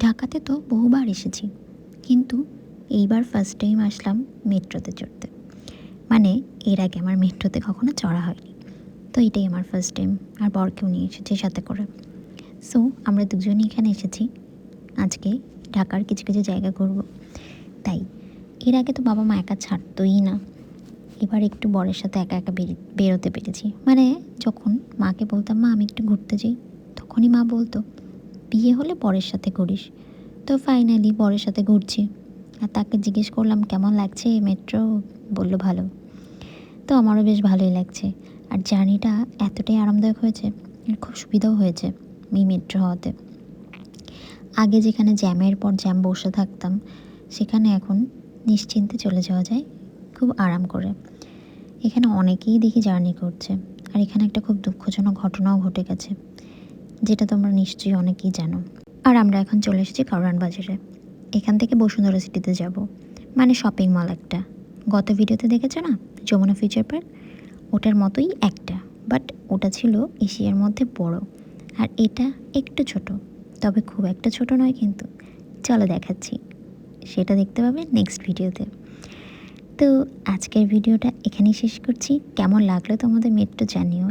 ঢাকাতে তো বহুবার এসেছি, কিন্তু এইবার ফার্স্ট টাইম আসলাম মেট্রোতে চড়তে। মানে এর আগে আমার মেট্রোতে কখনো চড়া হয়নি, তো এটাই আমার ফার্স্ট টাইম। আর বরকেও নিয়ে এসেছি সাথে করে। সো আমরা দুজনই এখানে এসেছি আজকে ঢাকার কিছু কিছু জায়গা ঘুরবো। তাই এর আগে তো বাবা মা একা ছাড়তোই না, এবার একটু বরের সাথে একা একা বেরোতে পেরেছি। মানে যখন মাকে বলতাম মা আমি একটু ঘুরতে যাই, তখনই মা বলতো বিয়ে হলে বরের সাথে ঘুরিস। তো ফাইনালি বরের সাথে ঘুরছি। আর তাকে জিজ্ঞেস করলাম কেমন লাগছে মেট্রো, বলল ভালো। তো আমারও বেশ ভালোই লাগছে। আর জার্নিটা এতটাই আরামদায়ক হয়েছে, আর খুব সুবিধাও হয়েছে এই মেট্রো হওয়াতে। আগে যেখানে জ্যামের পর জ্যাম বসে থাকতাম, সেখানে এখন নিশ্চিন্তে চলে যাওয়া যায় খুব আরাম করে। এখানে অনেকেই দেখি জার্নি করছে, আর এখানে একটা খুব দুঃখজনক ঘটনাও ঘটে গেছে, যেটা তোমরা নিশ্চয়ই অনেকেই জানো। আর আমরা এখন চলে এসেছি কারওয়ান বাজারে। এখান থেকে বসুন্ধরা সিটিতে যাব, মানে শপিং মল একটা। গত ভিডিওতে দেখেছো না যমুনা ফিউচার পার্ক, ওটার মতোই একটা, বাট ওটা ছিল এশিয়ার মধ্যে বড়, আর এটা একটু ছোট, তবে খুব একটা ছোট নয় কিন্তু। চলো দেখাচ্ছি, সেটা দেখতে পাবে নেক্সট ভিডিওতে। তো আজকের ভিডিওটা এখানেই শেষ করছি। কেমন লাগলো তোমাদের মেট্রো জানিও।